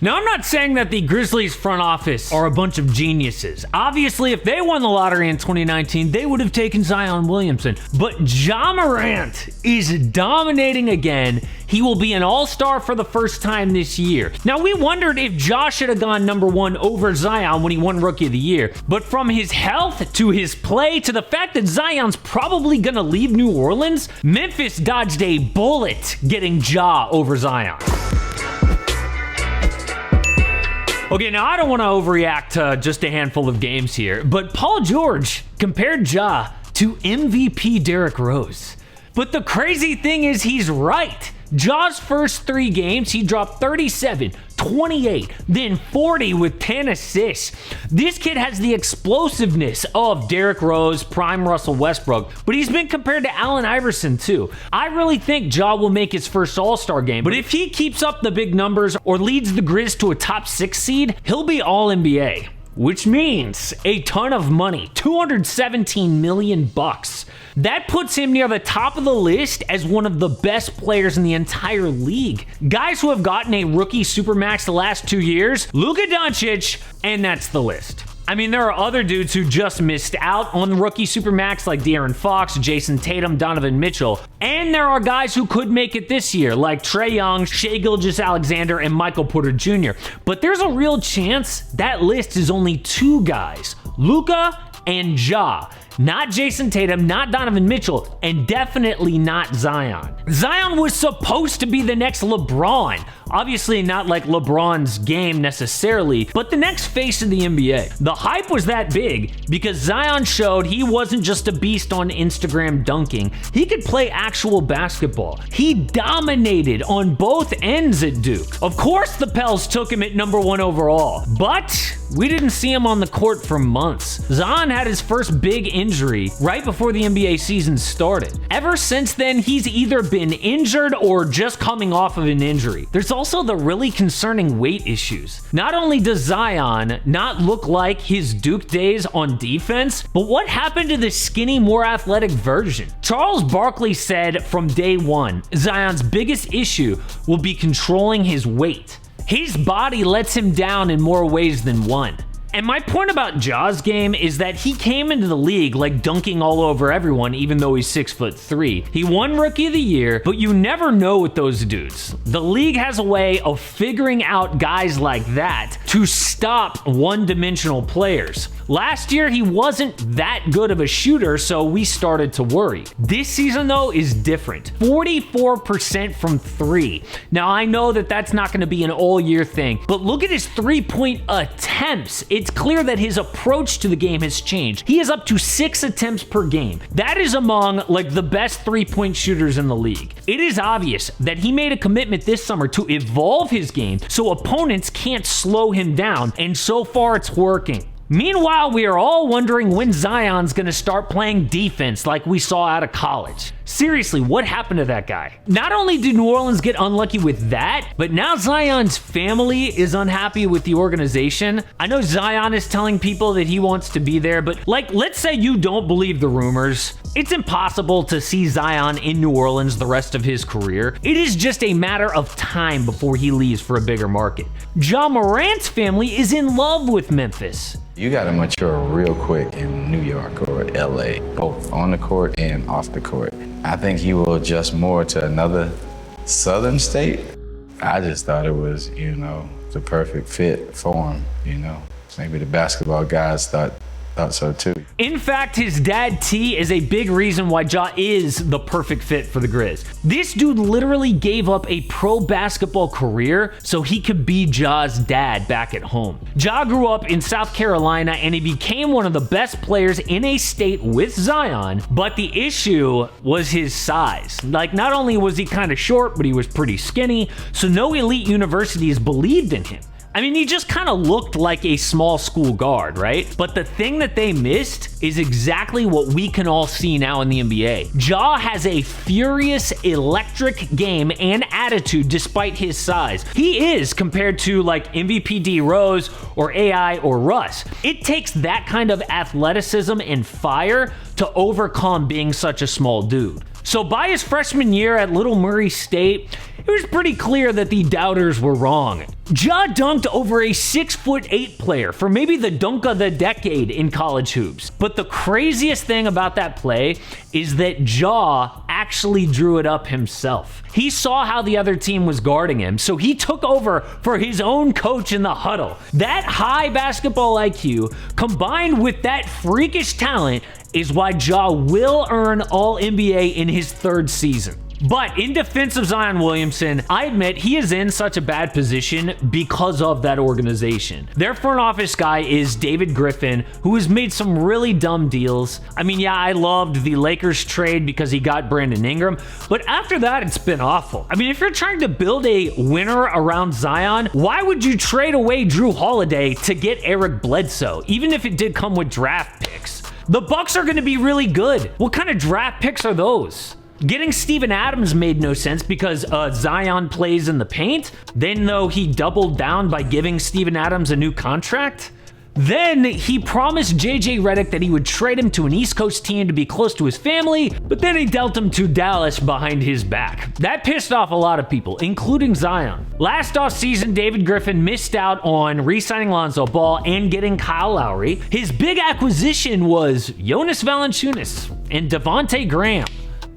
Now, I'm not saying that the Grizzlies front office are a bunch of geniuses. Obviously, if they won the lottery in 2019, they would have taken Zion Williamson. But Ja Morant is dominating again. He will be an all-star for the first time this year. Now, we wondered if Ja should have gone number one over Zion when he won Rookie of the Year. But from his health to his play to the fact that Zion's probably going to leave New Orleans, Memphis dodged a bullet getting Ja over Zion. Okay, now I don't want to overreact to just a handful of games here, but Paul George compared Ja to MVP Derrick Rose. But the crazy thing is he's right. Ja's first 3 games, he dropped 37, 28, then 40 with 10 assists. This kid has the explosiveness of Derrick Rose, prime Russell Westbrook, but he's been compared to Allen Iverson too. I really think Ja will make his first All-Star game, but if he keeps up the big numbers or leads the Grizz to a top 6 seed, he'll be All-NBA. Which means a ton of money, $217 million. That puts him near the top of the list as one of the best players in the entire league. Guys who have gotten a rookie supermax the last 2 years, Luka Doncic, and that's the list. I mean, there are other dudes who just missed out on the rookie supermax like De'Aaron Fox, Jason Tatum, Donovan Mitchell. And there are guys who could make it this year like Trae Young, Shai Gilgeous-Alexander, and Michael Porter Jr. But there's a real chance that list is only 2 guys, Luka and Ja. Not Jason Tatum, not Donovan Mitchell, and definitely not Zion. Zion was supposed to be the next LeBron. Obviously not like LeBron's game necessarily, but the next face of the NBA. The hype was that big because Zion showed he wasn't just a beast on Instagram dunking. He could play actual basketball. He dominated on both ends at Duke. Of course the Pels took him at number 1 overall, but we didn't see him on the court for months. Zion had his first big injury right before the NBA season started. Ever since then, he's either been injured or just coming off of an injury. There's also the really concerning weight issues. Not only does Zion not look like his Duke days on defense, but what happened to the skinny, more athletic version? Charles Barkley said from day one, Zion's biggest issue will be controlling his weight. His body lets him down in more ways than one. And my point about Ja's game is that he came into the league like dunking all over everyone, even though he's 6'3". He won Rookie of the Year, but you never know with those dudes. The league has a way of figuring out guys like that to stop one-dimensional players. Last year, he wasn't that good of a shooter, so we started to worry. This season, though, is different. 44% from 3. Now, I know that that's not going to be an all-year thing, but look at his three-point attempts. It's clear that his approach to the game has changed. He is up to 6 attempts per game. That is among, like, the best three-point shooters in the league. It is obvious that he made a commitment this summer to evolve his game so opponents can't slow him down, and so far it's working. Meanwhile, we are all wondering when Zion's going to start playing defense like we saw out of college. Seriously, what happened to that guy? Not only did New Orleans get unlucky with that, but now Zion's family is unhappy with the organization. I know Zion is telling people that he wants to be there, but like, let's say you don't believe the rumors. It's impossible to see Zion in New Orleans the rest of his career. It is just a matter of time before he leaves for a bigger market. Ja Morant's family is in love with Memphis. You got to mature real quick in New York or LA, both on the court and off the court. I think he will adjust more to another southern state. I just thought it was, the perfect fit for him, Maybe the basketball guys thought so too. In fact, his dad T is a big reason why Ja is the perfect fit for the Grizz. This dude literally gave up a pro basketball career so he could be Ja's dad back at home. Ja grew up in South Carolina and he became one of the best players in a state with Zion, but the issue was his size. Like, not only was he kind of short, but he was pretty skinny, so no elite universities believed in him. I mean, he just kind of looked like a small school guard, right? But the thing that they missed is exactly what we can all see now in the NBA. Ja has a furious, electric game and attitude despite his size. He is compared to like MVP D Rose or AI or Russ. It takes that kind of athleticism and fire to overcome being such a small dude. So by his freshman year at Little Murray State, it was pretty clear that the doubters were wrong. Ja dunked over a 6'8" player for maybe the dunk of the decade in college hoops. But the craziest thing about that play is that Ja actually drew it up himself. He saw how the other team was guarding him, so he took over for his own coach in the huddle. That high basketball IQ combined with that freakish talent is why Ja will earn All-NBA in his 3rd season. But in defense of Zion Williamson, I admit he is in such a bad position because of that organization. Their front office guy is David Griffin, who has made some really dumb deals. I mean, yeah, I loved the Lakers trade because he got Brandon Ingram, but after that, it's been awful. I mean, if you're trying to build a winner around Zion, why would you trade away Drew Holiday to get Eric Bledsoe, even if it did come with draft picks? The Bucks are going to be really good. What kind of draft picks are those? Getting Steven Adams made no sense because Zion plays in the paint. Then, though, he doubled down by giving Steven Adams a new contract. Then he promised JJ Redick that he would trade him to an East Coast team to be close to his family, but then he dealt him to Dallas behind his back. That pissed off a lot of people, including Zion. Last offseason, David Griffin missed out on re-signing Lonzo Ball and getting Kyle Lowry. His big acquisition was Jonas Valanciunas and Devontae Graham.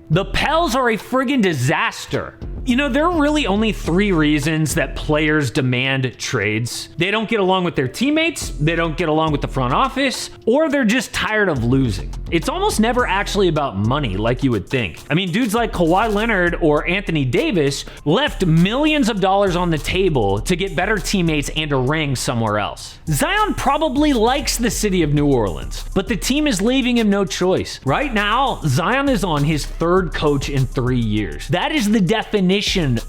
The Pels are a friggin' disaster. You know, there are really only 3 reasons that players demand trades. They don't get along with their teammates, they don't get along with the front office, or they're just tired of losing. It's almost never actually about money like you would think. I mean, dudes like Kawhi Leonard or Anthony Davis left millions of dollars on the table to get better teammates and a ring somewhere else. Zion probably likes the city of New Orleans, but the team is leaving him no choice. Right now, Zion is on his 3rd coach in 3 years. That is the definition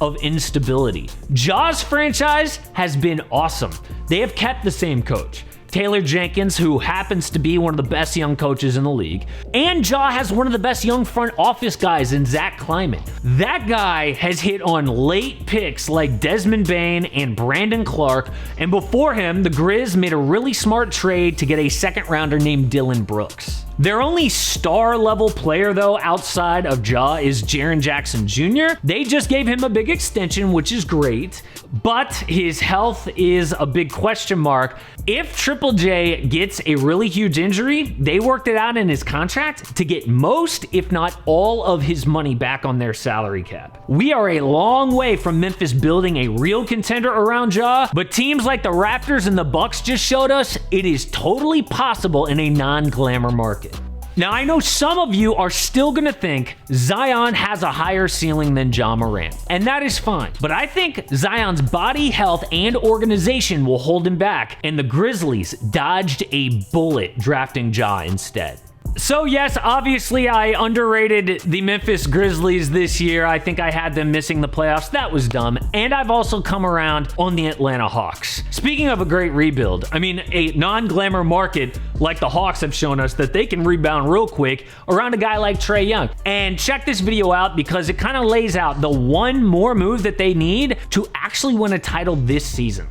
of instability. Ja's franchise has been awesome. They have kept the same coach, Taylor Jenkins, who happens to be one of the best young coaches in the league, and Ja has one of the best young front office guys in Zach Kleiman. That guy has hit on late picks like Desmond Bane and Brandon Clark, and before him, the Grizz made a really smart trade to get a 2nd rounder named Dylan Brooks. Their only star-level player, though, outside of Ja is Jaren Jackson Jr. They just gave him a big extension, which is great, but his health is a big question mark. If Triple J gets a really huge injury, they worked it out in his contract to get most, if not all, of his money back on their salary cap. We are a long way from Memphis building a real contender around Ja, but teams like the Raptors and the Bucks just showed us it is totally possible in a non-glamour market. Now, I know some of you are still going to think Zion has a higher ceiling than Ja Morant, and that is fine. But I think Zion's body health and organization will hold him back, and the Grizzlies dodged a bullet drafting Ja instead. So yes, obviously I underrated the Memphis Grizzlies this year. I think I had them missing the playoffs. That was dumb. And I've also come around on the Atlanta Hawks. Speaking of a great rebuild, I mean, a non-glamour market like the Hawks have shown us that they can rebound real quick around a guy like Trae Young. And check this video out because it kind of lays out the one more move that they need to actually win a title this season.